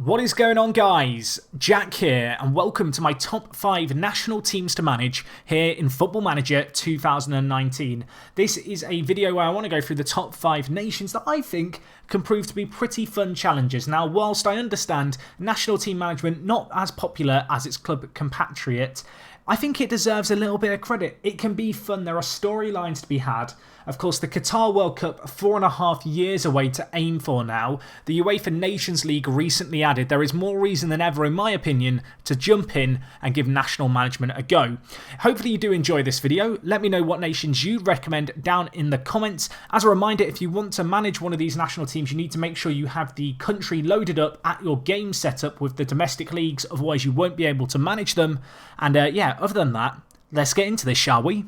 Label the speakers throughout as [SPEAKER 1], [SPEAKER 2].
[SPEAKER 1] What is going on, guys? Jack here, and welcome to my top 5 national teams to manage here in Football Manager 2019. This is a video where I want to go through the top 5 nations that I think can prove to be pretty fun challenges. Now, whilst I understand national team management not as popular as its club compatriot, I think it deserves a little bit of credit. It can be fun. There are storylines to be had. Of course, the Qatar World Cup, 4.5 years away to aim for now. The UEFA Nations League recently added. There is more reason than ever, in my opinion, to jump in and give national management a go. Hopefully you do enjoy this video. Let me know what nations you'd recommend down in the comments. As a reminder, if you want to manage one of these national teams, you need to make sure you have the country loaded up at your game setup with the domestic leagues. Otherwise, you won't be able to manage them. And yeah, other than that, let's get into this, shall we?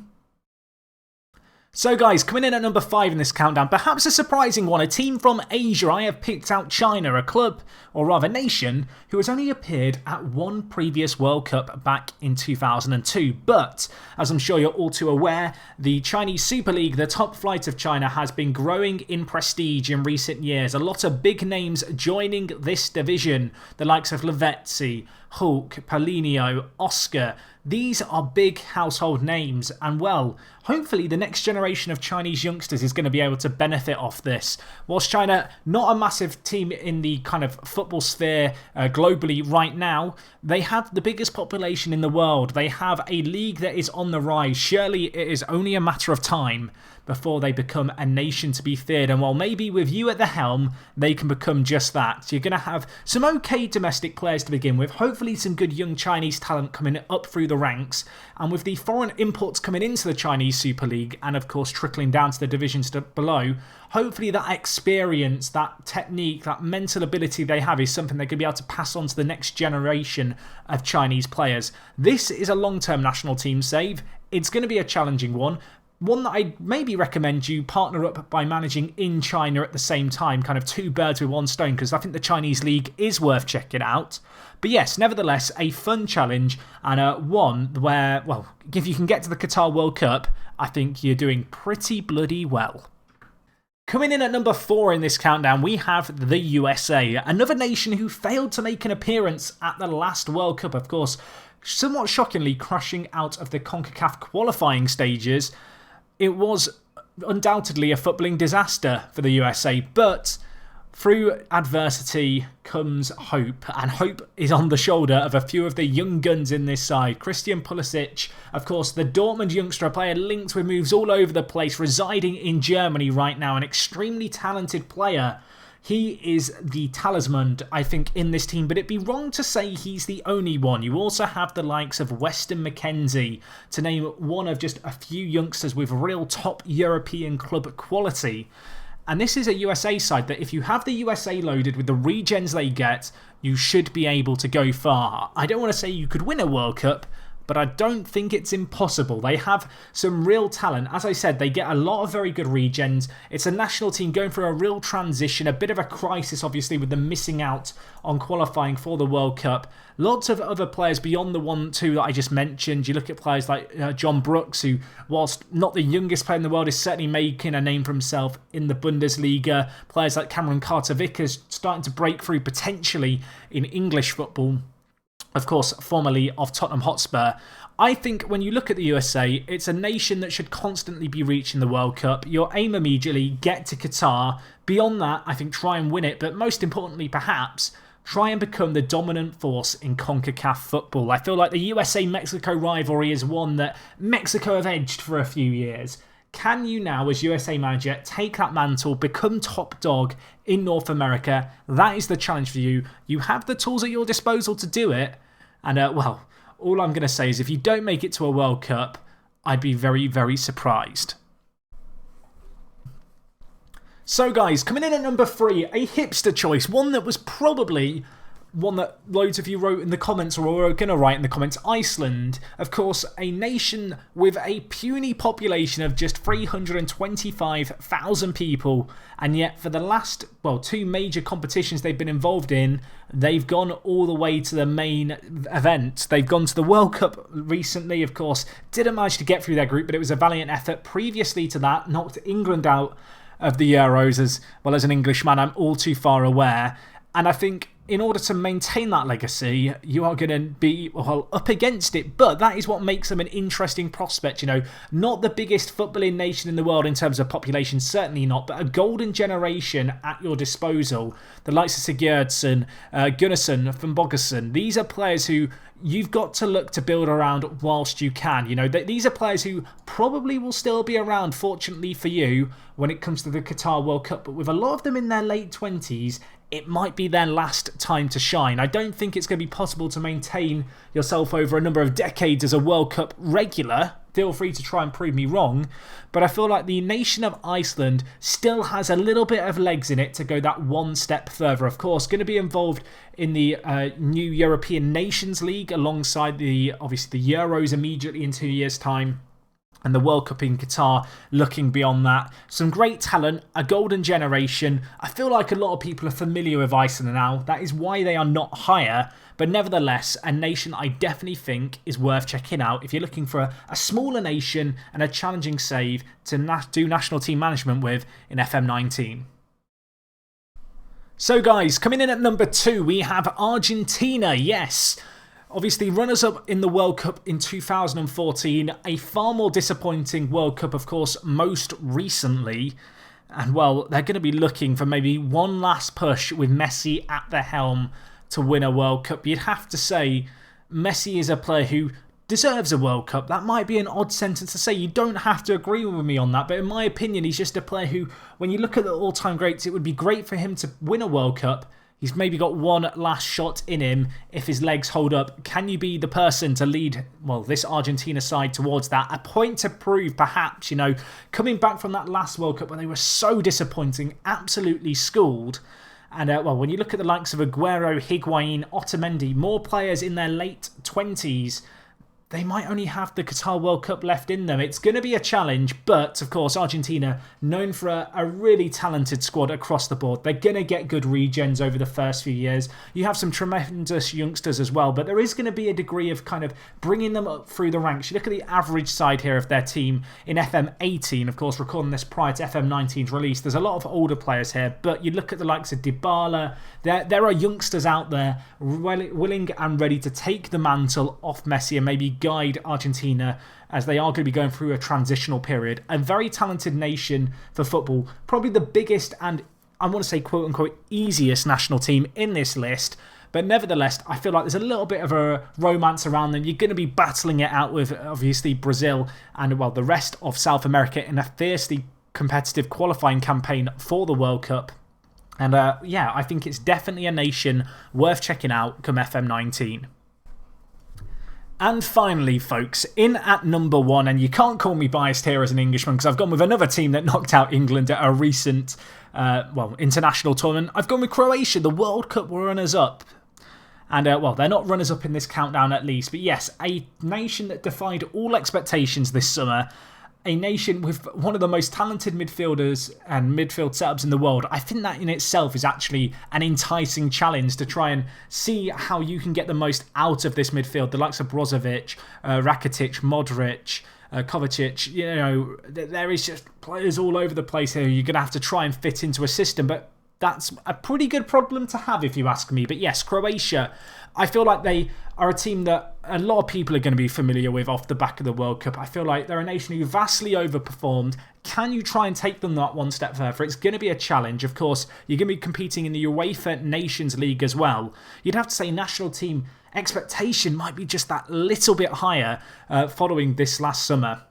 [SPEAKER 1] So guys, coming in at number 5 in this countdown, perhaps a surprising one, a team from Asia. I have picked out China, a club, or rather nation, who has only appeared at one previous World Cup back in 2002. But, as I'm sure you're all too aware, the Chinese Super League, the top flight of China, has been growing in prestige in recent years. A lot of big names joining this division, the likes of Lavezzi, Hulk, Paulinho, Oscar. These are big household names, and well, hopefully the next generation of Chinese youngsters is going to be able to benefit off this. Whilst China, not a massive team in the kind of football sphere globally right now, they have the biggest population in the world. They have a league that is on the rise. Surely it is only a matter of time before they become a nation to be feared. And while maybe with you at the helm, they can become just that. So you're going to have some okay domestic players to begin with, hopefully some good young Chinese talent coming up through the ranks. And with the foreign imports coming into the Chinese Super League and of course trickling down to the divisions below, hopefully that experience, that technique, that mental ability they have is something they're going to be able to pass on to the next generation of Chinese players. This is a long-term national team save. It's going to be a challenging one. One that I'd maybe recommend you partner up by managing in China at the same time, kind of two birds with one stone, because I think the Chinese league is worth checking out. But yes, nevertheless, a fun challenge and one where, well, if you can get to the Qatar World Cup, I think you're doing pretty bloody well. Coming in at number 4 in this countdown, we have the USA, another nation who failed to make an appearance at the last World Cup, of course, somewhat shockingly crashing out of the CONCACAF qualifying stages. It was undoubtedly a footballing disaster for the USA, but through adversity comes hope, and hope is on the shoulder of a few of the young guns in this side. Christian Pulisic, of course, the Dortmund youngster, a player linked with moves all over the place, residing in Germany right now, an extremely talented player. He is the talisman, I think, in this team, but it'd be wrong to say he's the only one. You also have the likes of Weston McKenzie, to name one of just a few youngsters with real top European club quality. And this is a USA side that if you have the USA loaded with the regens they get, you should be able to go far. I don't want to say you could win a World Cup, but I don't think it's impossible. They have some real talent. As I said, they get a lot of very good regens. It's a national team going through a real transition, a bit of a crisis, obviously, with them missing out on qualifying for the World Cup. Lots of other players beyond the 1-2 that I just mentioned. You look at players like John Brooks, who, whilst not the youngest player in the world, is certainly making a name for himself in the Bundesliga. Players like Cameron Carter-Vickers starting to break through potentially in English football. Of course, formerly of Tottenham Hotspur. I think when you look at the USA, it's a nation that should constantly be reaching the World Cup. Your aim immediately, get to Qatar. Beyond that, I think try and win it. But most importantly, perhaps, try and become the dominant force in CONCACAF football. I feel like the USA-Mexico rivalry is one that Mexico have edged for a few years. Can you now, as USA manager, take that mantle, become top dog in North America? That is the challenge for you. You have the tools at your disposal to do it. And, well, all I'm going to say is if you don't make it to a World Cup, I'd be very, very surprised. So, guys, coming in at number 3, a hipster choice. One that was probably one that loads of you wrote in the comments or were going to write in the comments. Iceland, of course, a nation with a puny population of just 325,000 people. And yet for the last, well, 2 major competitions they've been involved in, they've gone all the way to the main event. They've gone to the World Cup recently, of course. Didn't manage to get through their group, but it was a valiant effort. Previously to that, knocked England out of the Euros. As well as an Englishman, I'm all too far aware. And I think in order to maintain that legacy, you are going to be, well, up against it. But that is what makes them an interesting prospect. You know, not the biggest footballing nation in the world in terms of population, certainly not, but a golden generation at your disposal. The likes of Sigurdsson, Gunnarsson, Van Bogason. These are players who you've got to look to build around whilst you can. You know, these are players who probably will still be around, fortunately for you, when it comes to the Qatar World Cup. But with a lot of them in their late 20s, it might be their last time to shine. I don't think it's going to be possible to maintain yourself over a number of decades as a World Cup regular. Feel free to try and prove me wrong. But I feel like the nation of Iceland still has a little bit of legs in it to go that one step further. Of course, going to be involved in the new European Nations League alongside obviously the Euros immediately in 2 years' time. And the World Cup in Qatar, looking beyond that. Some great talent, a golden generation. I feel like a lot of people are familiar with Iceland now. That is why they are not higher. But nevertheless, a nation I definitely think is worth checking out if you're looking for a smaller nation and a challenging save to do national team management with in FM19. So guys, coming in at number 2, we have Argentina. Yes. Obviously, runners-up in the World Cup in 2014, a far more disappointing World Cup, of course, most recently. And, well, they're going to be looking for maybe one last push with Messi at the helm to win a World Cup. You'd have to say Messi is a player who deserves a World Cup. That might be an odd sentence to say. You don't have to agree with me on that. But in my opinion, he's just a player who, when you look at the all-time greats, it would be great for him to win a World Cup. He's maybe got one last shot in him if his legs hold up. Can you be the person to lead, well, this Argentina side towards that? A point to prove, perhaps, you know, coming back from that last World Cup where they were so disappointing, absolutely schooled. And, well, when you look at the likes of Aguero, Higuain, Otamendi, more players in their late 20s, they might only have the Qatar World Cup left in them. It's going to be a challenge, but, of course, Argentina, known for a really talented squad across the board. They're going to get good regens over the first few years. You have some tremendous youngsters as well, but there is going to be a degree of kind of bringing them up through the ranks. You look at the average side here of their team in FM18, of course, recording this prior to FM19's release. There's a lot of older players here, but you look at the likes of Dybala. There are youngsters out there willing and ready to take the mantle off Messi and maybe guide Argentina as they are going to be going through a transitional period. A very talented nation for football. Probably the biggest and, I want to say, quote-unquote, easiest national team in this list. But nevertheless, I feel like there's a little bit of a romance around them. You're going to be battling it out with, obviously, Brazil and, well, the rest of South America in a fiercely competitive qualifying campaign for the World Cup. And, yeah, I think it's definitely a nation worth checking out come FM19. And finally, folks, in at number 1, and you can't call me biased here as an Englishman because I've gone with another team that knocked out England at a recent, well, international tournament. I've gone with Croatia, the World Cup runners-up. And, well, they're not runners-up in this countdown at least, but yes, a nation that defied all expectations this summer. A nation with one of the most talented midfielders and midfield setups in the world. I think that in itself is actually an enticing challenge to try and see how you can get the most out of this midfield. The likes of Brozovic, Rakitic, Modric, Kovacic. You know, there is just players all over the place here. You're going to have to try and fit into a system, but that's a pretty good problem to have if you ask me. But yes, Croatia, I feel like they are a team that a lot of people are going to be familiar with off the back of the World Cup. I feel like they're a nation who vastly overperformed. Can you try and take them that one step further? It's going to be a challenge. Of course, you're going to be competing in the UEFA Nations League as well. You'd have to say national team expectation might be just that little bit higher following this last summer.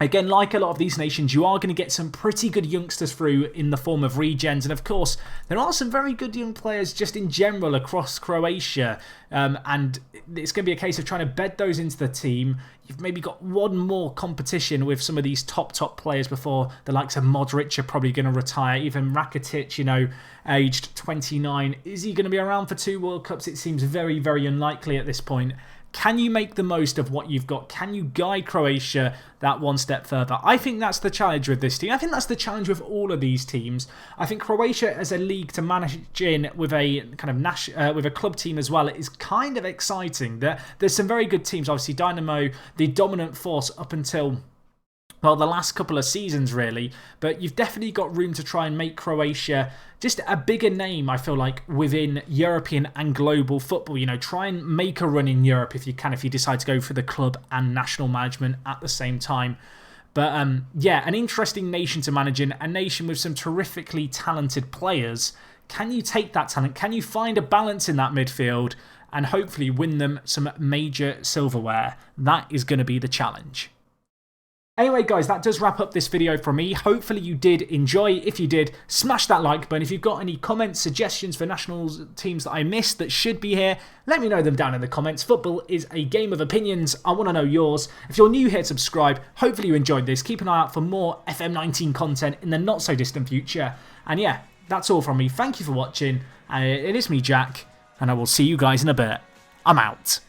[SPEAKER 1] Again, like a lot of these nations, you are going to get some pretty good youngsters through in the form of regens. And of course, there are some very good young players just in general across Croatia. And it's going to be a case of trying to bed those into the team. You've maybe got one more competition with some of these top players before the likes of Modric are probably going to retire. Even Rakitic, you know, aged 29. Is he going to be around for 2 World Cups? It seems very, very unlikely at this point. Can you make the most of what you've got? Can you guide Croatia that one step further? I think that's the challenge with this team. I think that's the challenge with all of these teams. I think Croatia as a league to manage in with a kind of with a club team as well is kind of exciting. There's some very good teams. Obviously, Dynamo, the dominant force up until well, the last couple of seasons really, but you've definitely got room to try and make Croatia just a bigger name, I feel like, within European and global football. You know, try and make a run in Europe if you can, if you decide to go for the club and national management at the same time. But yeah, an interesting nation to manage in, a nation with some terrifically talented players. Can you take that talent? Can you find a balance in that midfield and hopefully win them some major silverware? That is going to be the challenge. Anyway guys, that does wrap up this video from me. Hopefully you did enjoy. If you did, smash that like button. If you've got any comments, suggestions for national teams that I missed that should be here, let me know them down in the comments. Football is a game of opinions. I want to know yours. If you're new here, subscribe. Hopefully you enjoyed this. Keep an eye out for more FM19 content in the not so distant future. And yeah, that's all from me. Thank you for watching. It is me, Jack, and I will see you guys in a bit. I'm out.